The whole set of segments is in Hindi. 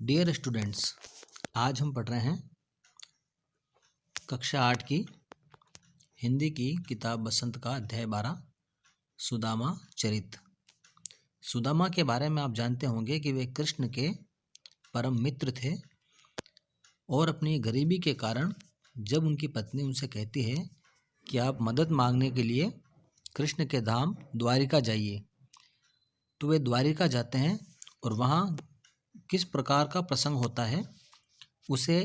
डियर स्टूडेंट्स, आज हम पढ़ रहे हैं कक्षा 8 की हिंदी की किताब बसंत का अध्याय 12 सुदामा चरित। सुदामा के बारे में आप जानते होंगे कि वे कृष्ण के परम मित्र थे और अपनी गरीबी के कारण जब उनकी पत्नी उनसे कहती है कि आप मदद मांगने के लिए कृष्ण के धाम द्वारिका जाइए, तो वे द्वारिका जाते हैं और वहाँ किस प्रकार का प्रसंग होता है उसे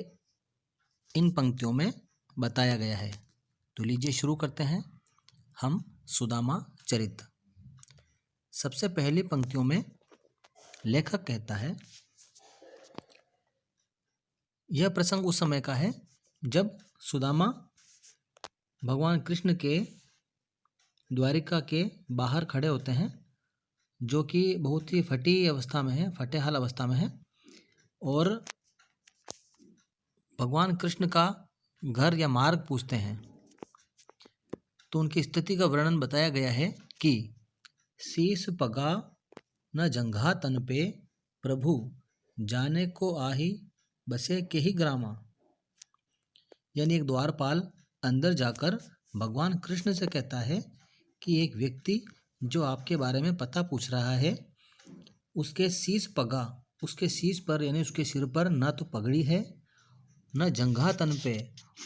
इन पंक्तियों में बताया गया है। तो लीजिए शुरू करते हैं हम सुदामा चरित। सबसे पहली पंक्तियों में लेखक कहता है, यह प्रसंग उस समय का है जब सुदामा भगवान कृष्ण के द्वारिका के बाहर खड़े होते हैं, जो कि बहुत ही फटी अवस्था में है, फटेहाल अवस्था में है, और भगवान कृष्ण का घर या मार्ग पूछते हैं। तो उनकी स्थिति का वर्णन बताया गया है कि शीस पगा न जंघा तन पे, प्रभु जाने को आही बसे के ही ग्रामा। यानी एक द्वारपाल अंदर जाकर भगवान कृष्ण से कहता है कि एक व्यक्ति जो आपके बारे में पता पूछ रहा है, उसके शीस पगा, उसके शीस पर यानी उसके सिर पर न तो पगड़ी है, न जंघा तन पे,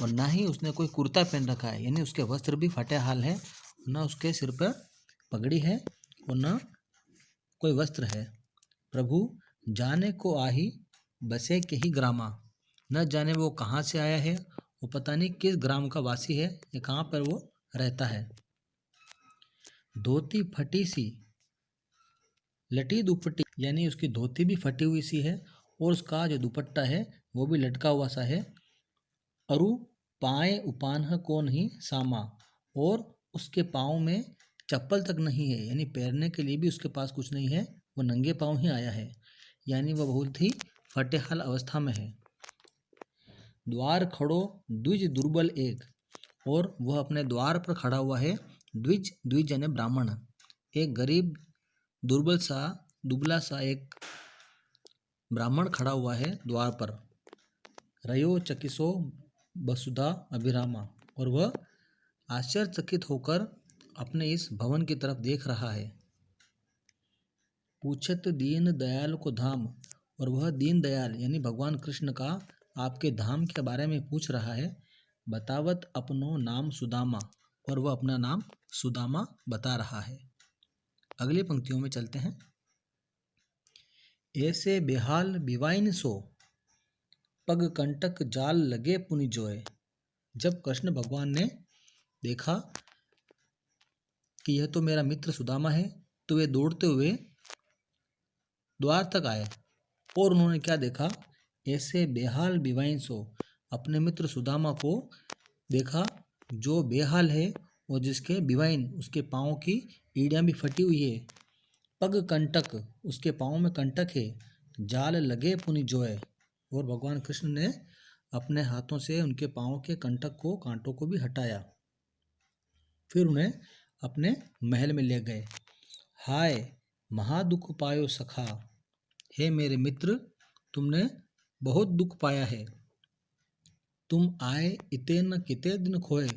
और न ही उसने कोई कुर्ता पहन रखा है, यानी उसके वस्त्र भी फटे हाल है, न उसके सिर पर पगड़ी है और न कोई वस्त्र है। प्रभु जाने को आही बसे के ही ग्रामा, न जाने वो कहाँ से आया है, वो पता नहीं किस ग्राम का वासी है या कहाँ पर वो रहता है। धोती फटी सी लटी दुपट्टी, यानी उसकी धोती भी फटी हुई सी है और उसका जो दुपट्टा है वो भी लटका हुआ सा है। अरु पाए उपान्ह को नहीं सामा, और उसके पाँव में चप्पल तक नहीं है, यानी पैरने के लिए भी उसके पास कुछ नहीं है, वो नंगे पाँव ही आया है, यानी वह बहुत ही फटेहाल अवस्था में है। द्वार खड़ो द्विज दुर्बल एक, और वह अपने द्वार पर खड़ा हुआ है। द्विज, द्विज यानी ब्राह्मण, एक गरीब दुर्बल सा दुबला सा एक ब्राह्मण खड़ा हुआ है द्वार पर। रयो चकिसो वसुधा अभिरामा, और वह आश्चर्यचकित होकर अपने इस भवन की तरफ देख रहा है। पूछत दीन दयाल को धाम, और वह दीन दयाल यानी भगवान कृष्ण का आपके धाम के बारे में पूछ रहा है। बतावत अपनो नाम सुदामा, और वह अपना नाम सुदामा बता रहा है। अगली पंक्तियों में चलते हैं। ऐसे बेहाल बिवाइन सो, पग कंटक जाल लगे पुनि जोए। जब कृष्ण भगवान ने देखा कि यह तो मेरा मित्र सुदामा है, तो वे दौड़ते हुए द्वार तक आए और उन्होंने क्या देखा, ऐसे बेहाल बिवाइन सो, अपने मित्र सुदामा को देखा जो बेहाल है और जिसके बिवाइन, उसके पाँव की एड़ियाँ भी फटी हुई है। पग कंटक, उसके पाँव में कंटक है। जाल लगे पुनि जोए, और भगवान कृष्ण ने अपने हाथों से उनके पाँव के कंटक को, कांटों को भी हटाया। फिर उन्हें अपने महल में ले गए। हाय महादुख पायो सखा, हे मेरे मित्र, तुमने बहुत दुख पाया है। तुम आए इते न किते दिन खोए,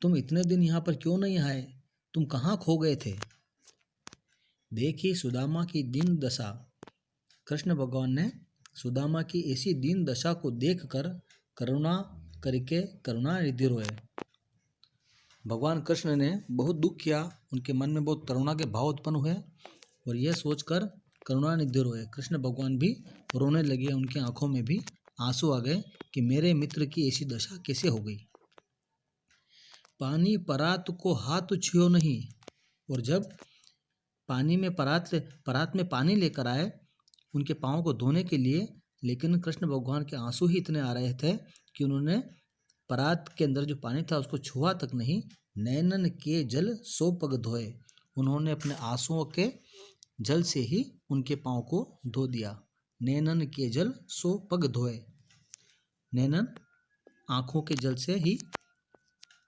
तुम इतने दिन यहाँ पर क्यों नहीं आए, तुम कहाँ खो गए थे। देखी सुदामा की दीन दशा, कृष्ण भगवान ने सुदामा की ऐसी दीन दशा को देखकर करुणा करके करुणा निधि रोए। भगवान कृष्ण ने बहुत दुख किया, उनके मन में बहुत करुणा के भाव उत्पन्न हुए और यह सोचकर करुणा निधि रोए। कृष्ण भगवान भी रोने लगे, उनकी आंखों में भी आंसू आ गए कि मेरे मित्र की ऐसी दशा कैसे हो गई। पानी परात को हाथ छुओ नहीं, और जब पानी में परात में पानी लेकर आए उनके पाँव को धोने के लिए, लेकिन कृष्ण भगवान के आंसू ही इतने आ रहे थे कि उन्होंने परात के अंदर जो पानी था उसको छुआ तक नहीं। नैनन के जल सो पग धोए, उन्होंने अपने आंसुओं के जल से ही उनके पाँव को धो दिया। नैनन के जल सो पग धोए, नैनन आँखों के जल से ही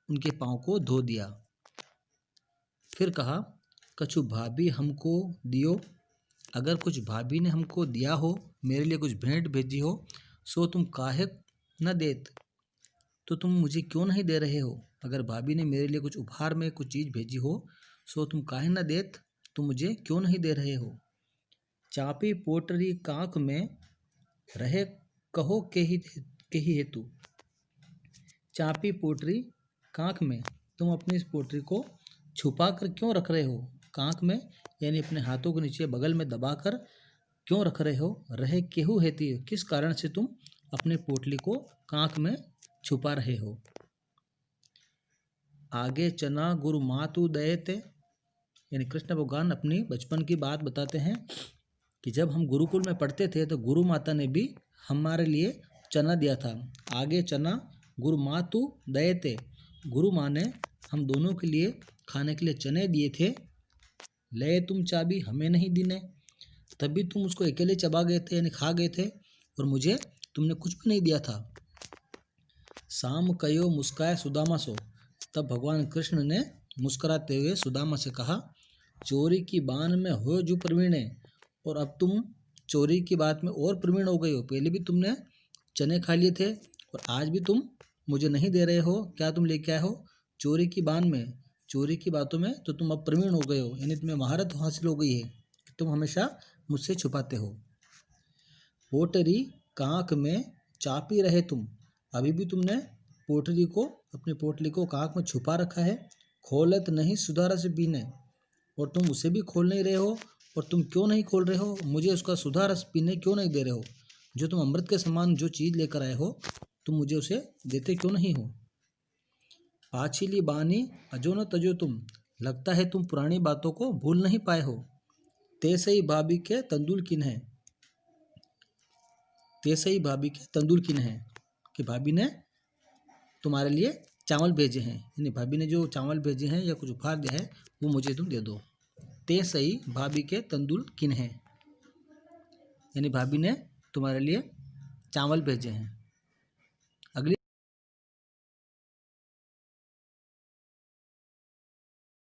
उनके पाँव को धो दिया। फिर कहा, कछु भाभी हमको दियो अगर कुछ भाभी ने हमको दिया हो, मेरे लिए कुछ भेंट भेजी हो, सो तुम काहे न देत, तो तुम मुझे क्यों नहीं दे रहे हो। अगर भाभी ने मेरे लिए कुछ उपहार में कुछ चीज़ भेजी हो, सो तुम काहे न देत, तुम मुझे क्यों नहीं दे रहे हो। चापी पोटरी कांख में रहे कहो के ही हेतु। चापी पोटरी कांख में, तुम अपनी इस पोटरी को छुपा कर क्यों रख रहे हो। कांख में यानी अपने हाथों के नीचे बगल में दबाकर क्यों रख रहे हो। रहे केहू हेती, किस कारण से तुम अपने पोटली को कांख में छुपा रहे हो। आगे चना गुरु मातु दयते, यानी कृष्ण भगवान अपनी बचपन की बात बताते हैं कि जब हम गुरुकुल में पढ़ते थे तो गुरु माता ने भी हमारे लिए चना दिया था। आगे चना गुरु मातु दयते, गुरु माँ ने हम दोनों के लिए खाने के लिए चने दिए थे। ले तुम चाबी हमें नहीं दीने, तभी तुम उसको अकेले चबा गए थे यानी खा गए थे और मुझे तुमने कुछ भी नहीं दिया था। शाम कयो मुस्काए सुदामा सो, तब भगवान कृष्ण ने मुस्कुराते हुए सुदामा से कहा, चोरी की बान में हो जो प्रवीण है, और अब तुम चोरी की बात में और प्रवीण हो गए हो। पहले भी तुमने चने खा लिए थे और आज भी तुम मुझे नहीं दे रहे हो। क्या तुम लेके आए हो चोरी की बान में, चोरी की बातों में तो तुम अब प्रवीण हो गए हो, यानी तुम्हें महारत हासिल हो गई है, तुम हमेशा मुझसे छुपाते हो। पोटरी कांख में चापी रहे तुम, अभी भी तुमने पोटली को अपनी पोटली को कांख में छुपा रखा है। खोलत नहीं सुधारा से पीने, और तुम उसे भी खोल नहीं रहे हो। और तुम क्यों नहीं खोल रहे हो, मुझे उसका सुधा रस पीने क्यों नहीं दे रहे हो। जो तुम अमृत के समान जो चीज़ लेकर आए हो, तुम मुझे उसे देते क्यों नहीं हो। पाछिली बानी अजो न तजो तुम, लगता है तुम पुरानी बातों को भूल नहीं पाए हो। तेसई भाभी के तंदुल किन है, तेसई भाभी के तंदुल किन है, कि भाभी ने तुम्हारे लिए चावल भेजे हैं, यानी भाभी ने जो चावल भेजे हैं या कुछ उपहार दिया है वो मुझे तुम दे दो। ते सही भाभी के तंदुल किन है, यानी भाभी ने तुम्हारे लिए चावल भेजे हैं।